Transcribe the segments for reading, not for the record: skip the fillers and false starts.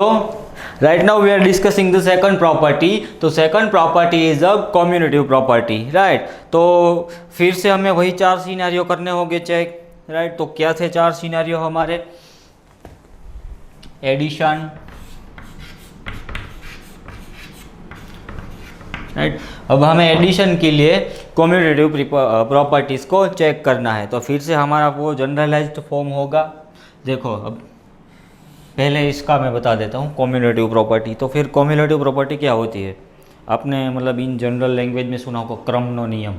So right now we are discussing the second property. तो second property is a commutative property, right? तो फिर से हमें वही चार सिनेरियो करने होंगे चेक, राइट? तो क्या थे चार सिनेरियो हमारे? Addition, right? अब हमें एडिशन के लिए कम्यूटेटिव प्रॉपर्टीज़ को चेक करना है। तो फिर से हमारा वो जनरलाइज्ड फॉर्म होगा। देखो अब पहले इसका मैं बता देता हूँ कम्यूटेटिव प्रॉपर्टी। तो फिर कम्यूटेटिव प्रॉपर्टी क्या होती है? आपने मतलब इन जनरल लैंग्वेज में सुना होगा क्रमनो नियम,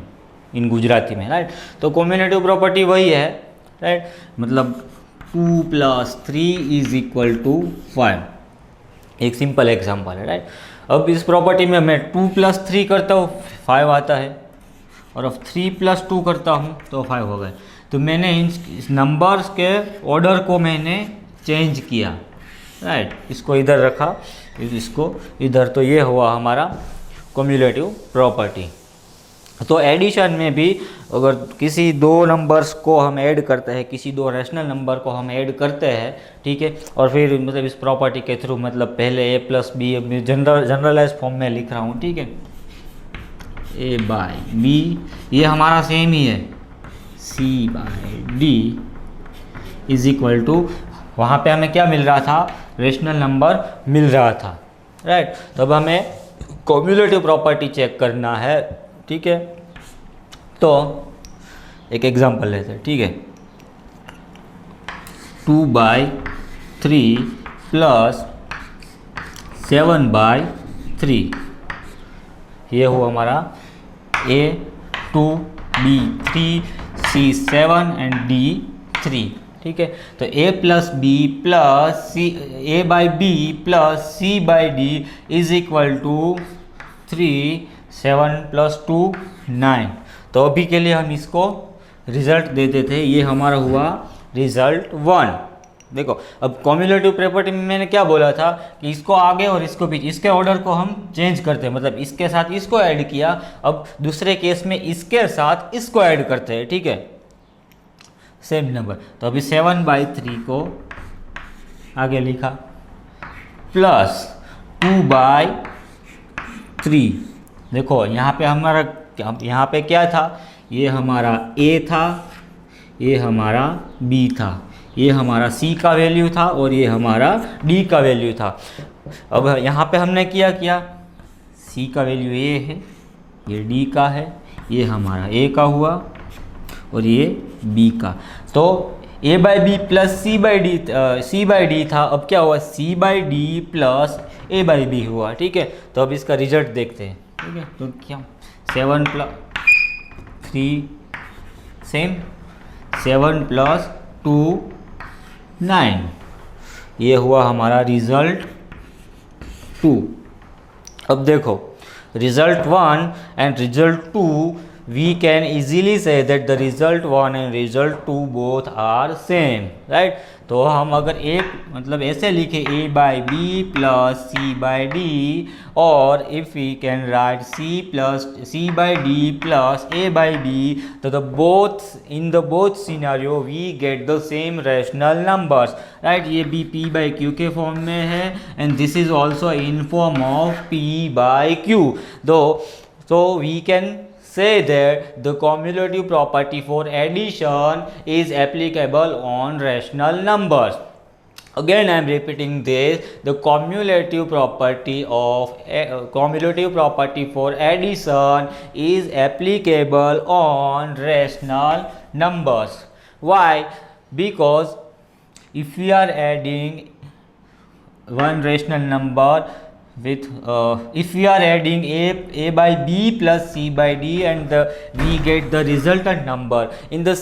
इन गुजराती में, राइट? तो कम्यूटेटिव प्रॉपर्टी वही है, राइट? मतलब 2 + 3 = 5। एक सिंपल एग्जांपल है, राइट? अब इस प्रॉपर्टी में मैं 2 + 3 करता हूँ 5 आता है, और अब 3 + 2 करता हूँ तो 5 हो गए। तो मैंने इन नंबर्स के ऑर्डर को मैंने चेंज किया, राइट? इसको इधर रखा, इसको इधर, तो ये हुआ हमारा कम्यूलेटिव प्रॉपर्टी। तो एडिशन में भी अगर किसी दो नंबर्स को हम ऐड करते हैं, किसी दो रैशनल नंबर को हम ऐड करते हैं, ठीक है, और फिर मतलब इस प्रॉपर्टी के थ्रू, मतलब पहले a + b जनरलाइज फॉर्म में लिख रहा हूँ, ठीक है, a/b, ये हमारा सेम ही है, c/d = वहाँ पे हमें क्या मिल रहा था? रेशनल नंबर मिल रहा था, राइट? तो अब हमें कम्यूलेटिव प्रॉपर्टी चेक करना है, ठीक है? तो एक एग्जांपल लेते हैं, ठीक है? 2/3 + 7/3, ये हुआ हमारा a 2 b 3 c 7 and d 3, ठीक है? तो a/b + a/b + c/d = 3, 7 + 2 9। तो अभी के लिए हम इसको रिजल्ट देते थे, ये हमारा हुआ रिजल्ट 1। देखो अब कम्यूलेटिव प्रॉपर्टी में मैंने क्या बोला था कि इसको आगे और इसको बीच, इसके ऑर्डर को हम चेंज करते हैं, मतलब इसके साथ इसको ऐड किया, अब दूसरे केस में इसके साथ इसको ऐड करते हैं, ठीक है, सेम नंबर। तो अभी 7/3 को आगे लिखा प्लस 2/3। देखो यहाँ पे हमारा, यहाँ पे क्या था? ये हमारा a था, ये हमारा b था, ये हमारा c का वैल्यू था, और ये हमारा d का वैल्यू था। अब यहाँ पे हमने क्या किया? c का वैल्यू a है, ये d का है, ये हमारा a का हुआ, और ये b का। तो a/b + c/d था, अब क्या हुआ? c/d + a/b हुआ, ठीक है? तो अब इसका रिजल्ट देखते हैं, ठीक है? तो क्या 7 + 3 सेम, 7 + 2 9, ये हुआ हमारा रिजल्ट 2। अब देखो result 1 and result 2, we can easily say that the result 1 and result 2 both are same, right? तो हम अगर एक मतलब ऐसे लिखे a/b + c/d, और if we can write c/d + a/b, तो the both in the both scenario we get the same rational numbers, right? ये b p/q के फॉर्म में है, and this is also in form of p/q, though so we can say that the cumulative property for addition is applicable on rational numbers. Again I am repeating this, the cumulative property for addition is applicable on rational numbers. Why? Because if we are adding one rational number with if we are adding a/b + c/d, and we get the resultant number in the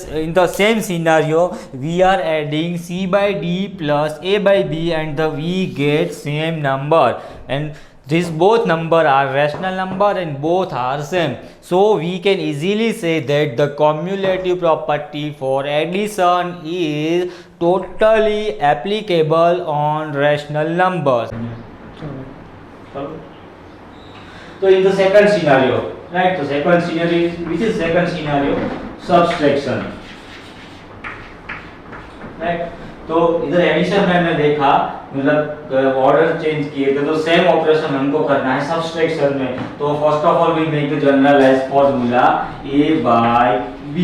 same scenario, we are adding c/d + a/b, and we get same number, and these both number are rational number and both are same. So we can easily say that the cumulative property for addition is totally applicable on rational numbers. So in the second scenario, right? So second scenario is, which is second scenario? Subtraction, right? तो इधर addition में हमने देखा, मतलब order change किए थे, तो same operation हमको करना है सब्सट्रैक्शन में। तो first of all we make the generalised formula a by b,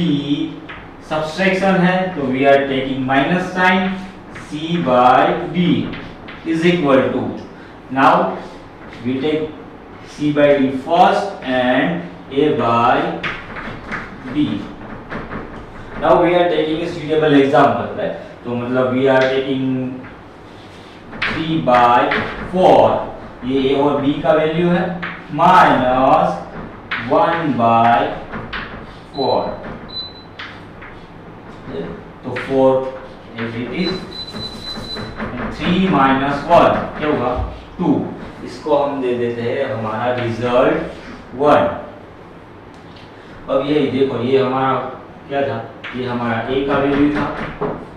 subtraction है तो we are taking minus sign, c by d is equal to, now we take c by d first and a by b. Now we are taking a suitable example, right? तो मतलब we are taking 3 by 4, ये a और b का value है, minus 1 by 4, तो 4 as it is, 3 minus 1 क्या होगा 2, इसको हम दे देते हैं हमारा रिजल्ट 1। अब ये देखो, ये हमारा क्या था, ये हमारा a का वैल्यू था,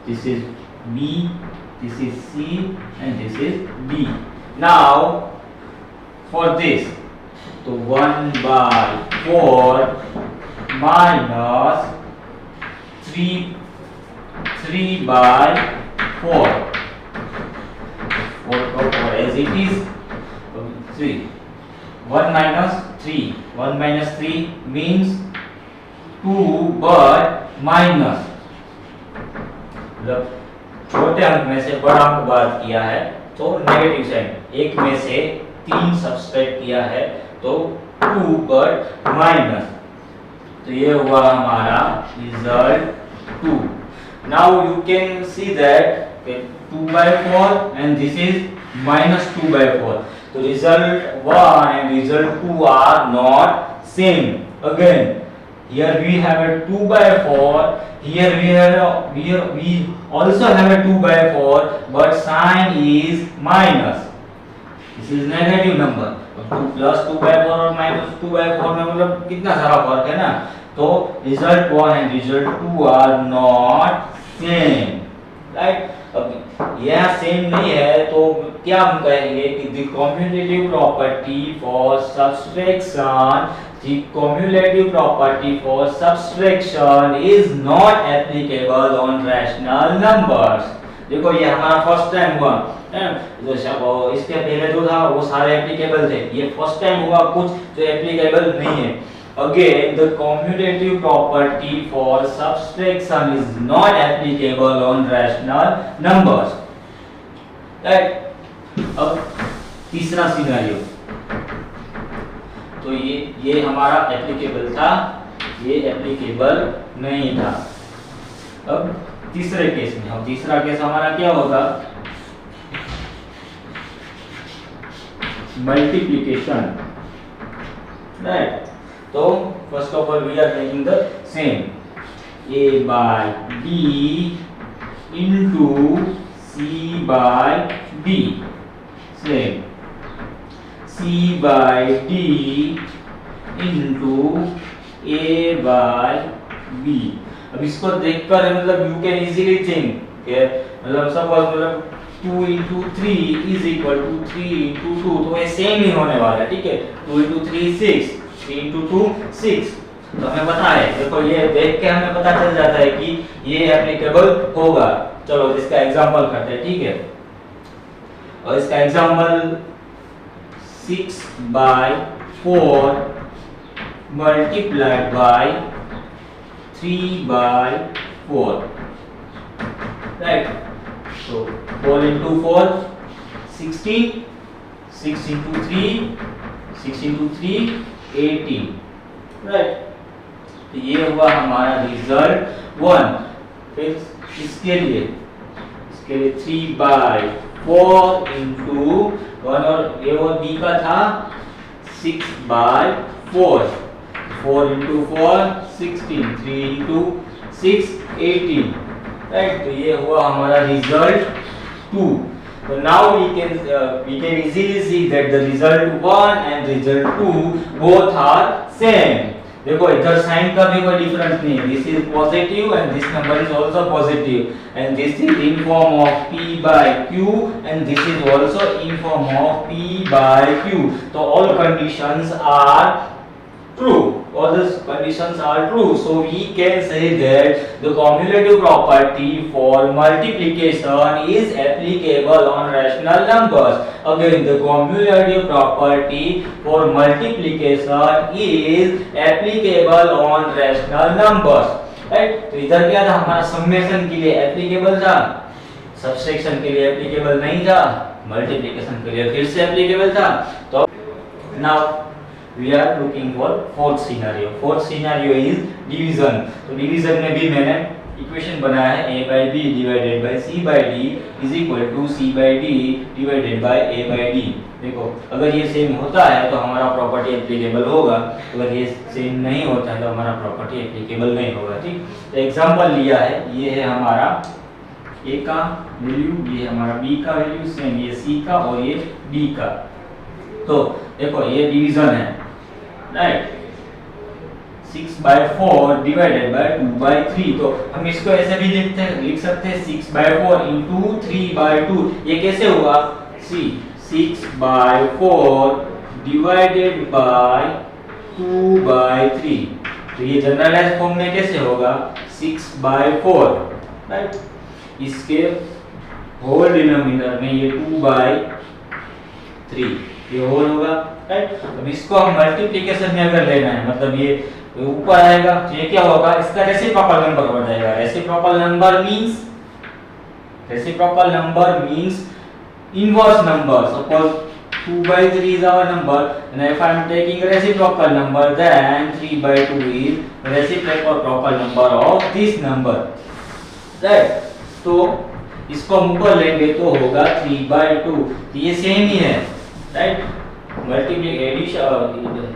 this is b, this is c and this is d। Now for this, तो 1 by 4 minus 3 by 4, 4 as it is 3, 1 minus 3, 1 minus 3 means 2, but minus, मतलब छोटे अंक में से बड़ा अंक बात किया है तो नेगेटिव साइन, एक में से 3 सब्सट्रैक्ट किया है तो 2 बट माइनस, तो ये हुआ हमारा result 2। Now you can see that 2 by 4 and this is minus 2 by 4, तो result 1 and result 2 are not same. Again here we have a 2 by 4, here we also have a 2 by 4, but sign is minus, this is negative number। 2 plus 2 by 4 और minus 2 by 4 में मतलब कितना सारा फर्क है ना, तो result 1 and result 2 are not same, right? अब यह सेम नहीं है तो क्या हम कहेंगे कि the cumulative property for subtraction, the cumulative property for subtraction is not applicable on rational numbers। देखो ये हमारा फर्स्ट टाइम हुआ है, तो इसके पहले जो था वो सारे एप्लीकेबल थे, ये फर्स्ट टाइम हुआ कुछ जो एप्लीकेबल नहीं है। Again, the commutative property for subtraction is not applicable on rational numbers, right? अब तीसरा सिनेरियो, तो ये हमारा एप्लीकेबल था, ये एप्लीकेबल नहीं था। अब तीसरे केस में, हम तीसरा केस हमारा क्या होगा, मल्टीप्लिकेशन, राइट? तो first of all we are making the same, a by b into c by d, same c by d into a by b। अब इसको देखकर मतलब यू कैन इजीली थिंक, मतलब सपोज मतलब 2 into 3 is equal to 3 into 2, तो ये same ही होने वाला है, ठीक है। 2 into 3 6, 3 into 2 6, तो हमें पता है, देखो ये देख के हमें पता चल जाता है कि ये एप्लीकेबल होगा। चलो इसका एग्जांपल करते हैं, ठीक है। और इसका example 6 by 4 multiplied by 3 by 4, right? So 4 into 4 16, 6 into 3 6 into 3 18, right? तो ये हुआ हमारा रिजल्ट 1। फिर इसके लिए 3 by 4 into 1 और a और b का था 6 by 4, 4 into 4 16, 3 into 6 18, right? तो ये हुआ हमारा result 2। So now we can easily see that the result 1 and result 2 both are same। देखो इधर साइन का भी कोई डिफरेंस नहीं है, this is positive and this number is also positive and this is in form of p by q and this is also in form of p by q, तो all conditions are true. all the conditions are true, so we can say that the cumulative property for multiplication is applicable on rational numbers. Again, the cumulative property for multiplication is applicable on rational numbers. Right, तो इधर क्या था, हमारा summation के लिए applicable था, subtraction के लिए एप्लीकेबल नहीं था, मल्टीप्लिकेशन के लिए फिर से एप्लीकेबल था। तो now we are looking for fourth scenario. Fourth scenario is division. तो डिवीजन में भी मैंने इक्वेशन बनाया है a by b divided by c by d is equal to c by d divided by a by d। देखो, अगर ये same होता है तो हमारा प्रॉपर्टी एप्लीकेबल होगा, अगर ये सेम नहीं होता है तो हमारा प्रॉपर्टी एप्लीकेबल नहीं होगा। ठीक, तो एग्जांपल लिया है, ये है हमारा a का वैल्यू, ये हमारा b का वैल्यू, सेम ये c का और ये d का। तो देखो ये डिवीजन है, राइट, 6/4 डिवाइडेड बाय 2/3। तो हम इसको ऐसे भी लिख सकते हैं 6/4 इंटू 3/2। ये कैसे हुआ, सी 6/4 डिवाइडेड बाय 2/3। तो ये जनरलाइज फॉर्म में कैसे होगा, 6/4, राइट। इसके होल डिनोमिनेटर में ये 2/3 ये होल होगा, राइट। अब इसको हम मल्टीप्लिकेशन में अगर लेना है, मतलब ये ऊपर आएगा तो ये क्या होगा, इसका रेसिप्रोकल नंबर हो जाएगा। Reciprocal number means inverse number. Suppose 2/3 is our number, and if I am taking reciprocal number, then 3/2 is reciprocal number of this number, right? तो इसको हम ऊपर लेंगे तो होगा 3/2। तो ये सेम ही है, राइट।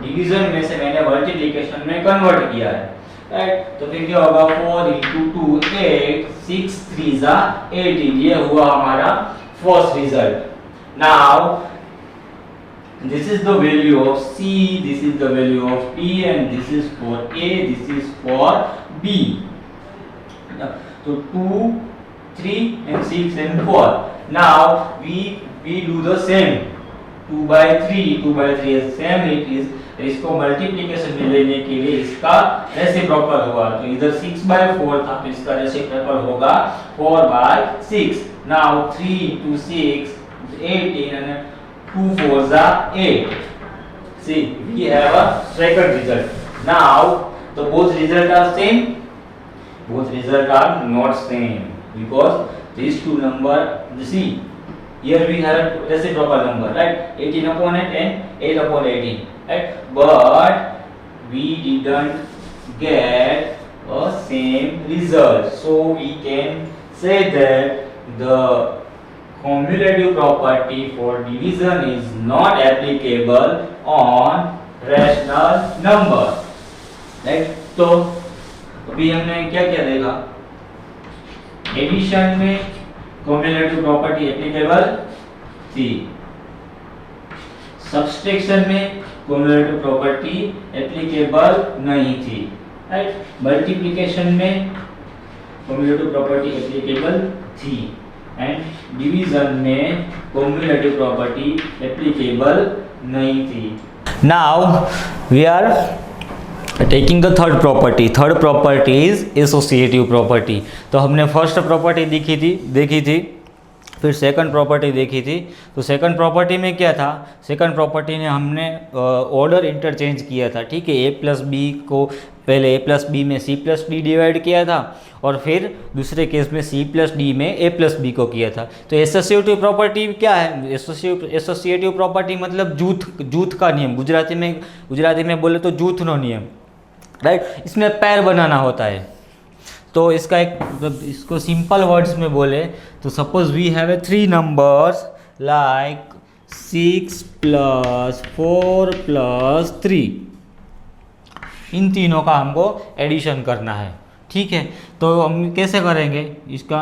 डिवीजन में से मैंने मल्टीप्लिकेशन में कन्वर्ट किया है, राइट। तो फिर क्या होगा, 4 × 2 8, 6 3 18। ये हुआ हमारा first result. Now this is the value of C, this is the value of P, and this is for A, this is for B. So 2, 3 and 6 and 4. Now we do the same. 2/3 is same, it is, इसको multiplication में लेने के लिए इसका reciprocal हुआ। तो इधर 6/4 था तो इसका रेसिप्रोकल होगा 4/6। Now 3 × 6 18 and 2 4s are 8. See, we have a second result. Now the both result are same, both result are not same because these two number, see here we have a reciprocal number, right, 18/8 and 8/18, right, but we didn't get a same result, so we can say that the cumulative property for division is not applicable on rational numbers, right। तो अभी हमने क्या क्या देखा, addition में cumulative property applicable थी, subtraction में cumulative property applicable नहीं थी, राइट। मल्टीप्लिकेशन में cumulative property applicable थी, एंड डिवीजन में cumulative property applicable नहीं थी। Now we are taking the third property. Third property is associative property. तो हमने फर्स्ट प्रॉपर्टी देखी थी, फिर सेकंड प्रॉपर्टी देखी थी। तो सेकंड प्रॉपर्टी में क्या था, सेकंड प्रॉपर्टी में हमने ऑर्डर इंटरचेंज किया था, ठीक है। a प्लस बी को पहले a प्लस बी में c प्लस डी डिवाइड किया था और फिर दूसरे केस में c प्लस डी में a प्लस बी को किया था। तो एसोसिएटिव प्रॉपर्टी क्या है, एसोसिएटिव प्रॉपर्टी मतलब जूथ का नियम, गुजराती में बोले तो जूथनो नियम, राइट। इसमें पैर बनाना होता है। तो इसका इसको सिंपल वर्ड्स में बोले तो suppose we have a 3 numbers like 6 + 4 + 3, इन तीनों का हमको एडिशन करना है, ठीक है। तो हम कैसे करेंगे, इसका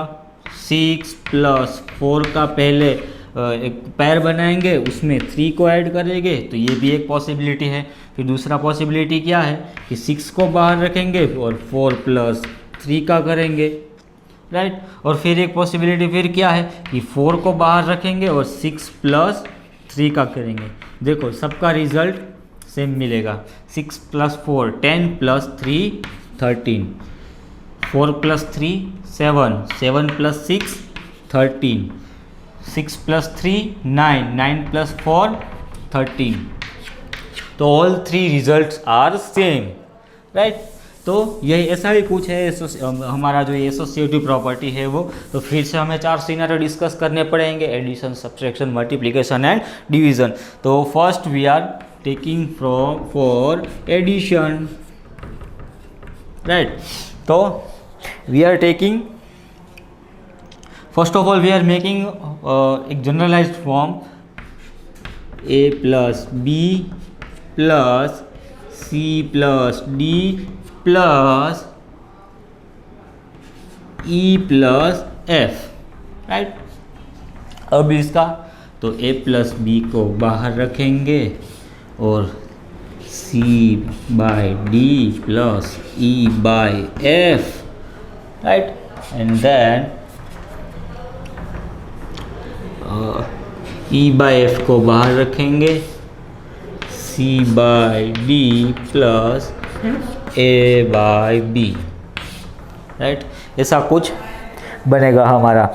6 + 4 का पहले एक पैर बनाएंगे, उसमें 3 को ऐड करेंगे, तो ये भी एक पॉसिबिलिटी है। फिर दूसरा पॉसिबिलिटी क्या है कि 6 को बाहर रखेंगे और 4 + 3 का करेंगे, राइट। और फिर एक पॉसिबिलिटी फिर क्या है कि 4 को बाहर रखेंगे और 6 + 3 का करेंगे। देखो सबका रिजल्ट सेम मिलेगा। 6 + 4 10 + 3 13, 4 + 3 7, 7 + 6 13, 6 + 3 9, 9 + 4 13। तो all 3 results are same, right. तो यही ऐसा ही कुछ है हमारा जो एसोसिएटिव प्रॉपर्टी है वो। तो फिर से हमें 4 सिनेरियो डिस्कस करने पड़ेंगे, addition, subtraction, multiplication and division. तो first we are taking for addition, right. तो we are taking, first of all we are making एक generalised form a + b + c + d + e + f, right. अब इसका तो a + b को बाहर रखेंगे और c/d + e/f, right. And then e/f को बाहर रखेंगे, c/d + a/b, राइट। ऐसा कुछ बनेगा हमारा।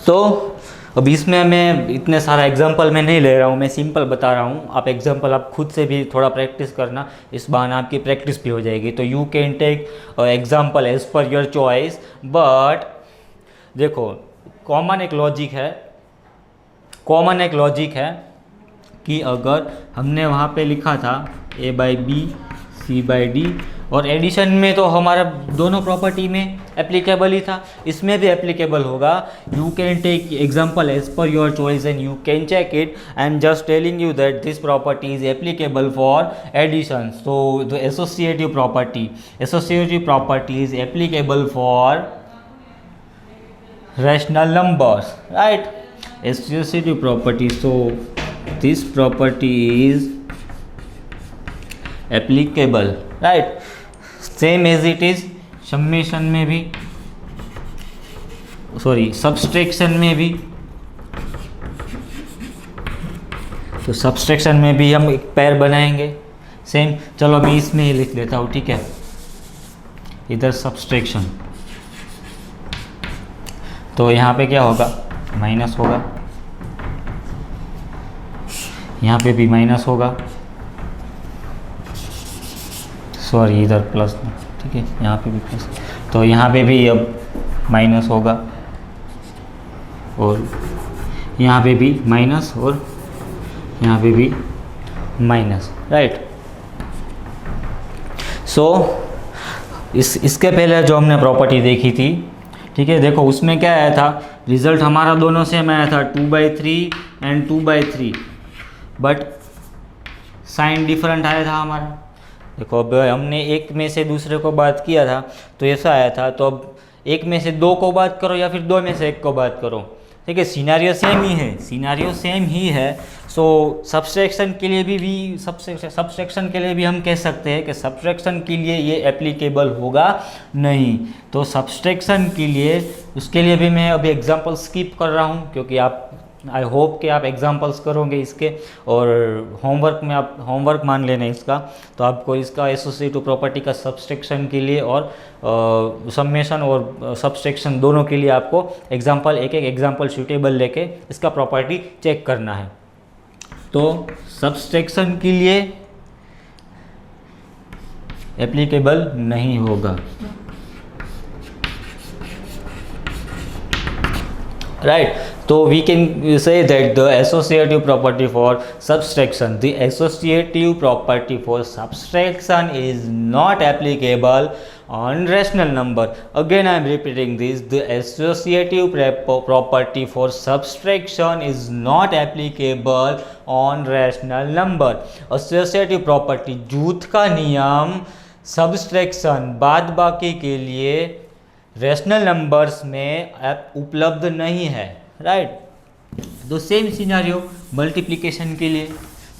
तो अब इसमें मैं इतने सारा एग्जांपल मैं नहीं ले रहा हूँ, मैं सिंपल बता रहा हूँ। आप एग्जांपल आप खुद से भी थोड़ा प्रैक्टिस करना, इस बहाने आपकी प्रैक्टिस भी हो जाएगी। तो you can take example as per your choice, but देखो कॉमन एक लॉजिक है कि अगर हमने वहाँ पे लिखा था a/b c/d, और एडिशन में तो हमारा दोनों प्रॉपर्टी में एप्लीकेबल ही था, इसमें भी एप्लीकेबल होगा। You can take example as per your choice and you can check it. I am just telling you that this property is applicable for addition. So the associative property is applicable for rational numbers, right? Associative property, so this property is applicable, right? Same as it is summation में भी, subtraction में भी। तो सबस्ट्रैक्शन में भी हम एक पैर बनाएंगे सेम। चलो मैं इसमें ही लिख लेता हूँ, ठीक है। इधर सबस्ट्रैक्शन, तो यहाँ पे क्या होगा, माइनस होगा, यहाँ पे भी माइनस होगा, सॉरी इधर प्लस, ठीक है, यहाँ पे भी प्लस। तो यहाँ पे भी अब माइनस होगा और यहाँ पे भी माइनस और यहाँ पे भी माइनस, राइट। सो इसके पहले जो हमने प्रॉपर्टी देखी थी, ठीक है, देखो उसमें क्या आया था, रिजल्ट हमारा दोनों सेम आया था 2/3 एंड 2/3, बट साइन डिफरेंट आया था हमारा। देखो अब हमने एक में से दूसरे को बात किया था तो ऐसा आया था, तो अब एक में से दो को बात करो या फिर दो में से एक को बात करो, ठीक है, सिनेरियो सेम ही है। सो सबट्रैक्शन के लिए भी सबट्रैक्शन के लिए भी हम कह सकते हैं कि सबट्रैक्शन के लिए ये एप्लीकेबल होगा नहीं। तो सबट्रैक्शन के लिए, उसके लिए भी मैं अभी एग्जांपल स्किप कर रहा हूँ, क्योंकि आप, आई होप कि आप एग्जांपल्स करोगे इसके, और होमवर्क में आप होमवर्क मान लेना इसका। तो आपको इसका एसोसिएटिव प्रॉपर्टी का सबट्रैक्शन के लिए और समेशन और सबट्रैक्शन दोनों के लिए आपको एग्जांपल, एक एग्जांपल सूटेबल लेके इसका प्रॉपर्टी चेक करना है। तो सबट्रैक्शन के लिए एप्लीकेबल नहीं होगा, right. So we can say that the associative property for subtraction, the associative property for subtraction is not applicable on rational number. Again I am repeating this, the associative property for subtraction is not applicable on rational number. Associative property, जूथ का नियम subtraction बाद बाकी के लिए rational numbers में उपलब्ध नहीं है, राइट। तो सेम सिनेरियो मल्टीप्लिकेशन के लिए।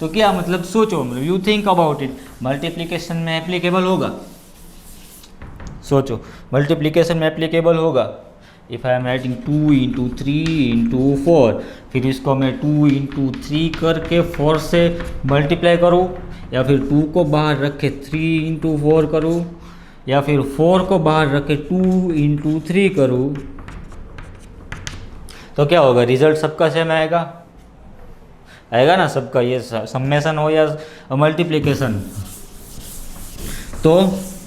तो क्या मतलब, सोचो, मतलब you think about it, multiplication में एप्लीकेबल होगा, सोचो मल्टीप्लिकेशन में एप्लीकेबल होगा, if I am writing 2 into 3 into 4, फिर इसको मैं 2 इंटू 3 करके 4 से मल्टीप्लाई करूँ, या फिर 2 को बाहर रख के 3 इंटू 4 करूँ, या फिर 4 को बाहर रख के 2 इंटू 3 करूँ, तो क्या होगा? रिजल्ट सबका सेम आएगा, आएगा ना सबका, ये समेशन हो या मल्टीप्लिकेशन। तो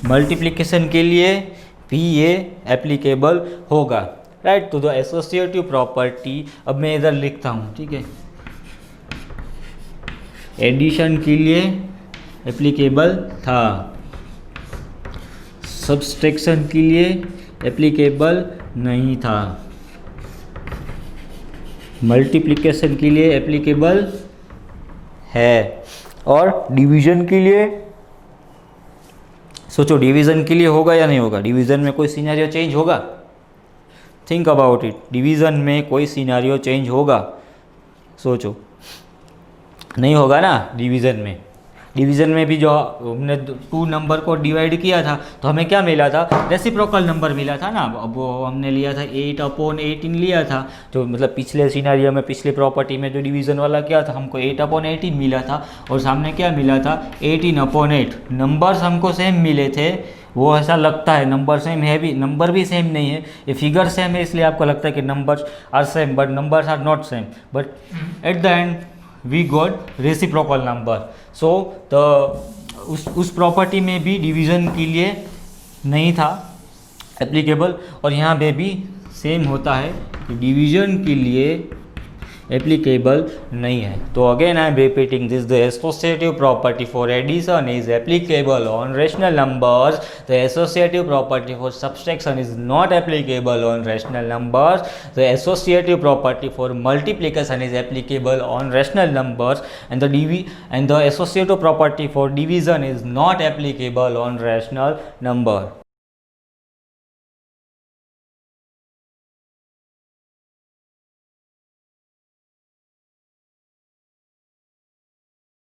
मल्टीप्लिकेशन के लिए भी ये एप्लीकेबल होगा, राइट। तो द एसोसिएटिव प्रॉपर्टी, अब मैं इधर लिखता हूँ, ठीक है, एडिशन के लिए एप्लीकेबल था, सब्सट्रैक्शन के लिए एप्लीकेबल नहीं था, मल्टीप्लिकेशन के लिए एप्लीकेबल है, और डिवीजन के लिए, सोचो डिवीजन के लिए होगा या नहीं होगा? डिवीजन में कोई सिनेरियो चेंज होगा? थिंक अबाउट इट, डिवीजन में कोई सिनेरियो चेंज होगा? सोचो, नहीं होगा ना। डिवीजन में भी जो हमने 2 नंबर को डिवाइड किया था तो हमें क्या मिला था? रेसिप्रोकल नंबर मिला था ना। अब वो हमने लिया था 8/18 लिया था, जो मतलब पिछले सिनेरियो में, पिछले प्रॉपर्टी में जो डिवीज़न वाला क्या था, हमको 8/18 मिला था, और सामने क्या मिला था? 18/8। नंबर्स हमको सेम मिले थे, वो ऐसा लगता है नंबर सेम है भी, नंबर भी सेम नहीं है, ये फिगर सेम है, इसलिए आपको लगता है कि numbers are same, but numbers are not same, but at the end we got reciprocal number. So तो उस प्रॉपर्टी में भी डिवीज़न के लिए नहीं था एप्लीकेबल, और यहाँ पे भी सेम होता है कि डिवीज़न के लिए एप्लीकेबल नहीं है। तो again I am repeating this, the associative property for addition is applicable on rational numbers, the associative property for subtraction is not applicable on rational numbers, the associative property for multiplication is applicable on rational numbers, and the associative property for division is not applicable on rational number.